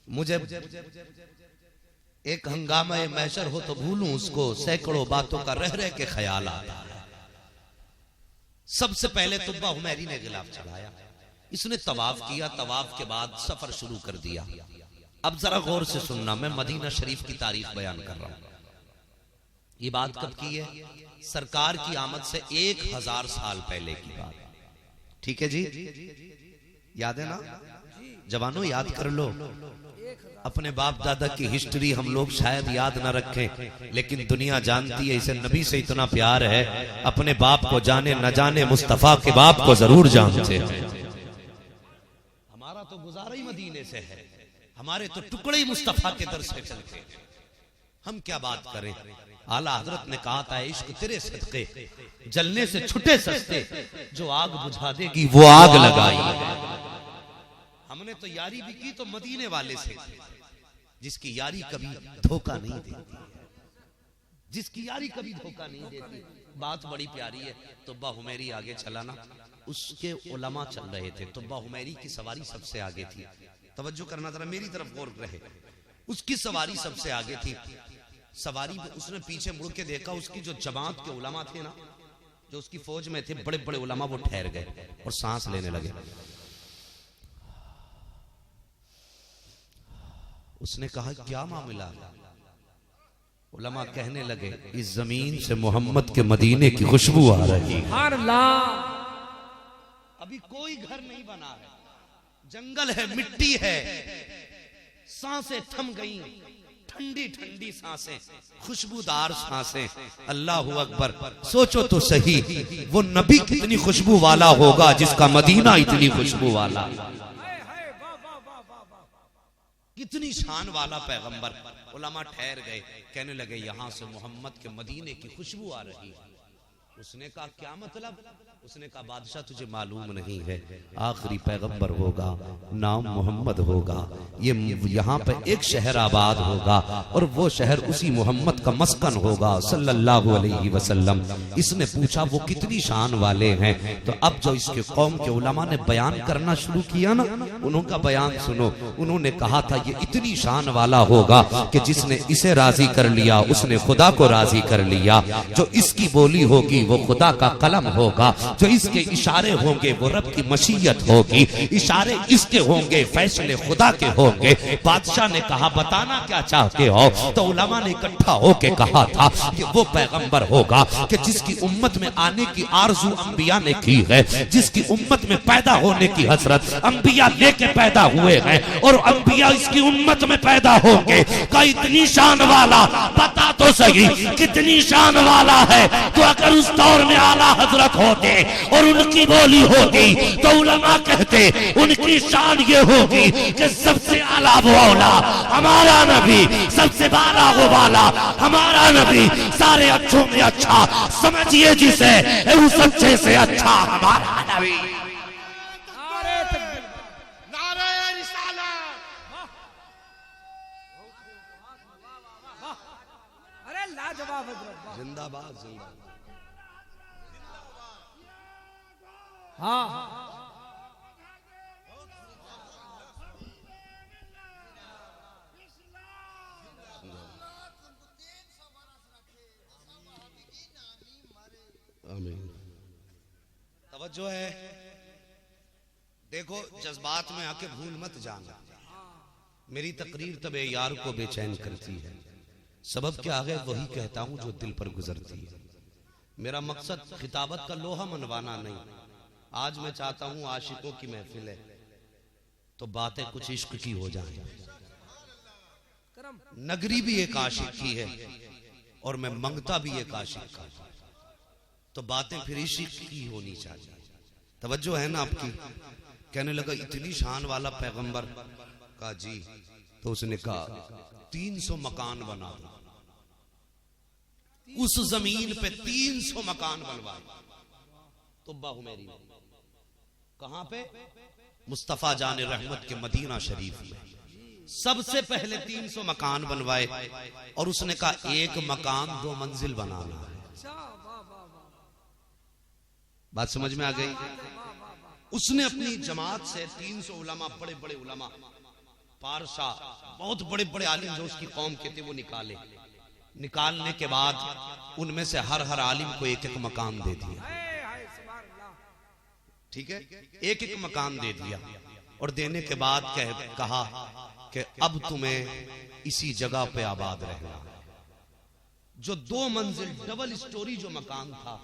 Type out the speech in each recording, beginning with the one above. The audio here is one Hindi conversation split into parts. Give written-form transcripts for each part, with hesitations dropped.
मुझे एक हंगामा मैशर हो तो भूलूं उसको, सैकड़ों बातों का रह रह के ख्याल आता है। सबसे पहले तुब्बा हुमैरी ने गिलाफ चढ़ाया, इसने तवाफ किया, तवाफ के बाद सफर शुरू कर दिया। अब जरा गौर से सुनना, मैं मदीना शरीफ की तारीख बयान कर रहा हूं। ये बात कब की है? सरकार की आमद से 1000 साल पहले की बात। ठीक है जी, याद है ना जवानों? याद कर लो। अपने बाप दादा की हिस्ट्री हम लोग शायद याद ना रखें, लेकिन दुनिया जानती है, इसे नबी से इतना प्यार है, अपने बाप को जाने न जाने मुस्तफा के बाप को जरूर जानते हैं। हमारा तो गुजारा ही मदीने से है, हमारे तो टुकड़े ही मुस्तफा के दर से चलते हैं। हम क्या बात करें? आला हजरत ने कहा था, इश्क तेरे सदके जलने से छुटे सस्ते, जो आग बुझा देगी वो आग लगाई। हमने तो यारी भी की तो मदीने वाले से, जिसकी यारी कभी धोखा नहीं देती, जिसकी यारी कभी धोखा नहीं देती। बात बड़ी प्यारी है। तुब्बा हुमैरी आगे चला ना, उसके उलमा चल रहे थे। तुब्बा हुमैरी की सवारी सबसे आगे थी। तवज्जो करना जरा, मेरी तरफ गौर रहे। उसकी सवारी सबसे आगे थी। सवारी में उसने पीछे मुड़ के देखा, उसकी जो जमात के उलमा थे ना, जो उसकी फौज में थे, बड़े बड़े उलमा, वो ठहर गए और सांस लेने लगे। उसने कहा, क्या मामला? उलमा कहने लगे, इस जमीन से मोहम्मद के मदीने की खुशबू आ रही है। अभी कोई घर नहीं बना है, जंगल है, मिट्टी है, सांसें थम गई, ठंडी ठंडी सांसें, खुशबूदार सांसें। अल्लाह अकबर। सोचो तो सही, वो नबी कितनी खुशबू वाला होगा जिसका मदीना इतनी खुशबू वाला, कितनी शान वाला पैगंबर। उलमा ठहर गए, कहने लगे, यहां से मोहम्मद के मदीने की खुशबू आ रही है। उसने कहा, क्या मतलब? उसने कहा, बादशाह तुझे मालूम नहीं है, आखिरी पैगंबर होगा, नाम मोहम्मद होगा, ये यहाँ पे एक शहर आबाद होगा और वो शहर उसी मोहम्मद का मस्कन होगा सल्लल्लाहु अलैहि वसल्लम। इसने पूछा, वो कितनी शान वाले हैं? तो अब जो इसके कौम के उलमा ने बयान करना शुरू किया ना, उनका बयान सुनो। उन्होंने कहा था, ये इतनी शान वाला होगा कि जिसने इसे राजी कर लिया उसने खुदा को राजी कर लिया। जो इसकी बोली होगी वो खुदा का कलम होगा, जो इसके इशारे होंगे वो रब की मशीयत होगी, इशारे इसके होंगे फैसले खुदा के होंगे। बादशाह ने कहा, बताना क्या चाहते हो? तो उलमा ने इकट्ठा होके कहा था कि वो पैगंबर होगा कि जिसकी उम्मत में आने की आरजू अंबिया ने की है, जिसकी उम्मत में पैदा होने की हसरत अंबिया लेके पैदा हुए हैं, और अंबिया इसकी उम्मत में पैदा होंगे। का इतनी शान वाला, पता तो सही कितनी शान वाला है। तो अगर उस दौर में आला हजरत होते और उनकी बोली होती तो उलमा कहते, उनकी शान ये होगी कि सबसे आला वो औला हमारा नबी, सबसे बाला वो वाला हमारा नबी, सारे अच्छों में अच्छा, समझिए जिसे उस अच्छे से अच्छा हमारा नबी। जिंदाबाद जिंदाबाद। हाँ, तवज्जो है। देखो, जज्बात में आके भूल मत जाना। मेरी तकरीर तब यार को बेचैन करती है, सबब क्या है वही कहता हूं जो दिल पर गुजरती है। मेरा मकसद खिताबत का लोहा मनवाना नहीं। आज मैं चाहता हूं आशिकों की महफिल है तो बातें कुछ इश्क की हो जाए। नगरी भी एक आशिक की है और मैं मंगता भी एक आशिक का, तो बातें फिर इश्क की होनी चाहिए। तवज्जो है ना आपकी? कहने लगा, इतनी शान वाला पैगंबर का जी। तो उसने कहा, 300 मकान बना दो, उस जमीन पे 300 मकान बनवाए। तुब्बा हुमैरी कहां पे? मुस्तफा जाने रहमत के मदीना शरीफ में सबसे पहले 300 मकान बनवाए और उसने कहा, एक मकान 2 मंजिल बनाना है। बात समझ में आ गई? उसने अपनी जमात से 300 उलमा, बड़े बड़े उलमा, पारसा बहुत बड़े बड़े आलिम जो उसकी कौम के थे वो निकाले। निकालने के बाद उनमें से हर आलिम को एक एक मकान दे दिया। ठीक है, एक एक मकान दे दिया और देने के बाद कहा कि अब तुम्हें इसी जगह पे आबाद रहना है। जो 2 मंजिल डबल स्टोरी जो मकान था,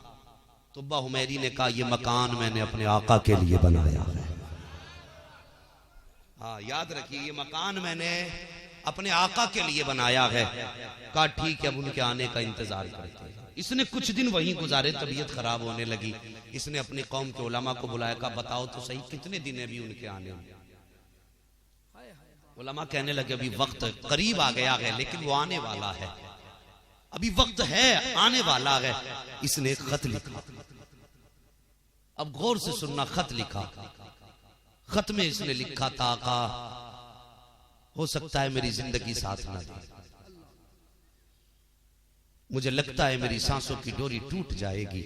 तो अब्बा हुमैरी ने कहा यह मकान मैंने अपने आका के लिए बनाया है। हाँ, याद रखिए, ये मकान मैंने अपने आका के लिए बनाया है। कहा ठीक है, अब उनके आने का इंतजार करते हैं। इसने कुछ दिन वहीं गुजारे, तबीयत खराब होने लगी। इसने अपनी कौम के उलमा को बुलाया, कहा बताओ तो सही कितने दिन है अभी उनके आने में। उलमा कहने लगे अभी वक्त करीब आ गया है, लेकिन वो आने वाला है, अभी वक्त है, आने वाला है। इसने एक खत लिखा। अब गौर से सुनना, खत लिखा। खत में इसने लिखा था आका हो सकता है मेरी जिंदगी साथ ना दे, मुझे लगता है मेरी सांसों की डोरी टूट जाएगी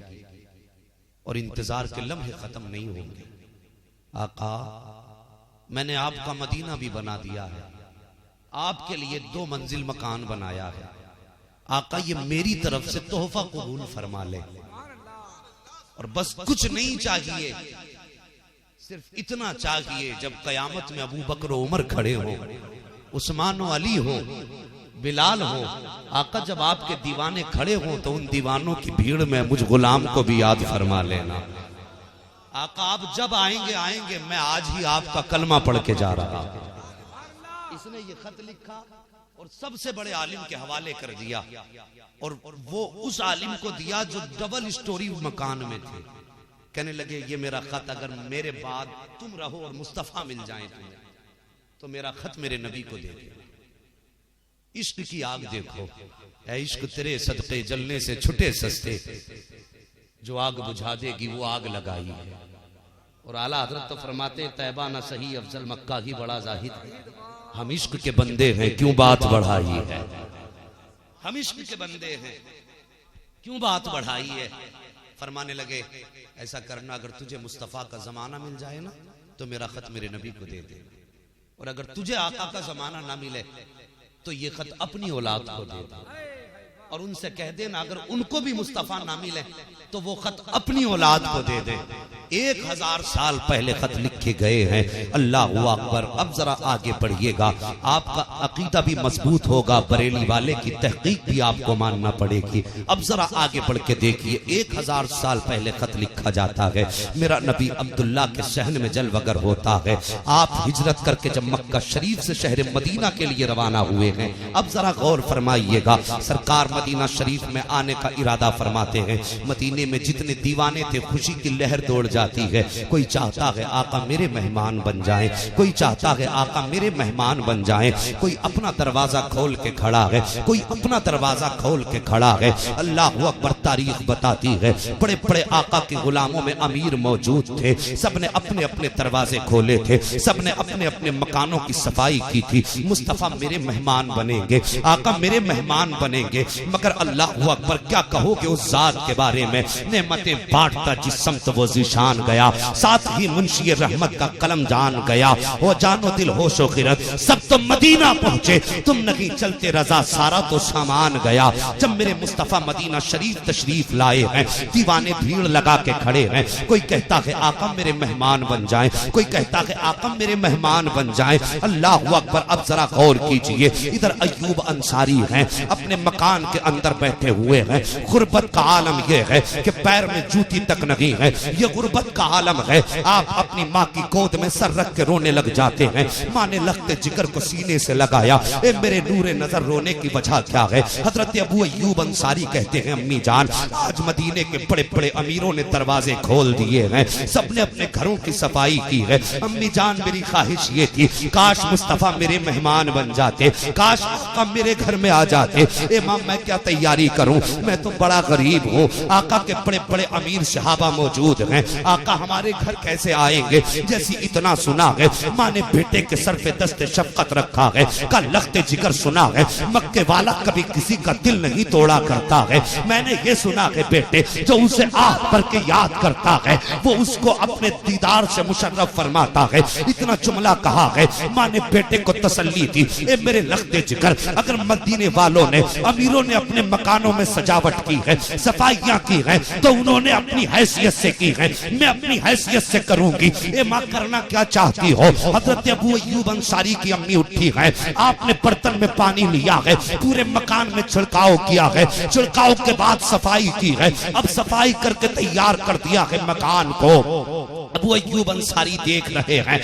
और इंतजार के लम्हे खत्म नहीं होंगे। आका मैंने आपका मदीना भी बना दिया है, आपके लिए 2 मंजिल मकान बनाया है। आका ये मेरी तरफ से तोहफा कबूल फरमा ले, और बस कुछ नहीं चाहिए, सिर्फ इतना चाहिए जब कयामत में अबू बकर उमर खड़े हो, उस्मान और अली हो, बिलाल हो, आका जब आपके दीवाने खड़े हो तो उन दीवानों की भीड़ में मुझ गुलाम को भी याद फरमा लेना। आका आप जब आएंगे मैं आज ही आपका कलमा पढ़ के जा रहा हूं। इसने ये खत लिखा और सबसे बड़े आलिम के हवाले कर दिया, और वो उस आलिम को दिया जो डबल स्टोरी मकान में थे। कहने लगे ये मेरा खत अगर मेरे बाद तुम रहो और मुस्तफा मिल जाए तुम्हें, तो मेरा खत मेरे नबी को दे दो। इश्क की आग देखो, ऐ इश्क तेरे सदके जलने से छुटे सस्ते, जो आग बुझा देगी वो आग लगाई है। और आला हजरत तो फरमाते तैबा ना सही अफजल मक्का ही बड़ा जाहिद है। हम इश्क के बंदे हैं क्यों बात बढ़ाई है, हम इश्क के बंदे हैं क्यों बात बढ़ाई है। फरमाने लगे ऐसा करना, अगर तुझे मुस्तफा का जमाना मिल जाए ना तो मेरा खत मेरे नबी को दे दे, और अगर तुझे आका का जमाना ना मिले तो ये खत अपनी औलाद को दे दे, और उनसे कह देना अगर उनको भी मुस्तफा ना मिले तो वो खत अपनी औलाद को दे दे। 1000 साल पहले खत लिखे गए हैं। अल्लाह अकबर। अब जरा आगे पढ़िएगा, आपका अकीदा भी मजबूत होगा, बरेली वाले की तहकीक भी आपको मानना पड़ेगी। अब जरा आगे बढ़ के देखिए, 1000 साल पहले खत लिखा जाता है। मेरा नबी अब्दुल्ला के सहन में जलवगर होता है। आप हिजरत करके जब मक्का शरीफ से शहर मदीना के लिए रवाना हुए हैं, अब जरा गौर फरमाइएगा, सरकार मदीना शरीफ में आने का इरादा फरमाते हैं। मदीने में जितने दीवाने थे खुशी की लहर दौड़ जाती है। कोई चाहता है आका मेरे मेहमान बन जाएं, कोई चाहता है आका मेरे मेहमान बन जाएं, कोई अपना दरवाजा खोल के खड़ा है, कोई अपना दरवाजा खोल के खड़ा है। अल्लाह अकबर। तारीख बताती है बड़े बड़े आका के गुलामों में अमीर मौजूद थे, सबने अपने अपने दरवाजे खोले थे, सबने अपने अपने मकानों की सफाई की थी। मुस्तफा मेरे मेहमान बनेंगे, आका मेरे मेहमान बनेंगे। मगर अल्लाह अकबर क्या कहोगे उस जात के बारे में, नेमतें बांटता जिस समत वो जिशान गया, साथ ही मुंशी रहमत का कलम जान गया। वो जानो दिल होशो खिरत सब तो मदीना पहुंचे, तुम नहीं चलते रजा सारा तो सामान गया। जब मेरे मुस्तफा मदीना शरीफ तशरीफ लाए हैं, दीवाने भीड़ लगा के खड़े हैं। कोई कहता है आका मेरे मेहमान बन जाएं, कोई कहता है आका मेरे मेहमान बन जाएं। अल्लाह अकबर। अब जरा गौर कीजिए, इधर अय्यूब अंसारी हैं, अपने मकान के अंदर बैठे हुए हैं। गुर्बत का आलम यह है कि पैर में जूती तक नहीं है, ये गुर्बत का आलम है। आप अपनी माँ की गोद में सर रख के रोने लग जाते हैं। माँ ने लगते जिगर को सीने से लगाया, ए मेरे नूरे नजर रोने की वजह क्या है। हजरत अबू अय्यूब अंसारी कहते हैं अम्मी जान, आज मदीने के बड़े बड़े अमीरों ने दरवाजे खोल दिए हैं, सबने अपने घरों की सफाई की है। अम्मी जान मेरी ख्वाहिश ये थी काश मुस्तफा मेरे मेहमान बन जाते, काश आका मेरे घर में आ जाते। ए माँ मैं क्या तैयारी करूं, मैं तो बड़ा गरीब हूँ। आका के बड़े बड़े अमीर सहाबा मौजूद हैं, आका हमारे घर कैसे आएंगे। जैसी इतना सुना है, माँ ने बेटे के सर पे दस्ते शफकत रखा है, का लख्ते जिगर सुना है, मक्के वाला कभी किसी का दिल नहीं तोड़ा करता है। मैंने ये सुना है बेटे जो उसे आह भर के याद करता है वो उसको अपने दीदार से मुशर्रफ फरमाता है। इतना जुमला कहा है, माँ ने बेटे को तसल्ली दी, ए मेरे लख्ते जिगर, अगर मदीने वालों ने, अमीरों ने अपने मकानों में सजावट की है, सफाइयां की है, तो उन्होंने अपनी हैसियत से की है, मैं अपनी हैसियत से करूंगी। ए माँ करना क्या चाहती हो। हजरत अबू अय्यूब अंसारी की अम्मी उठी है, आपने बर्तन में पानी लिया है, पूरे मकान में छिड़काव किया है, छिड़काव के बाद सफाई की है, अब सफाई करके तैयार कर दिया है मकान को। अबू अय्यूब अंसारी देख रहे हैं।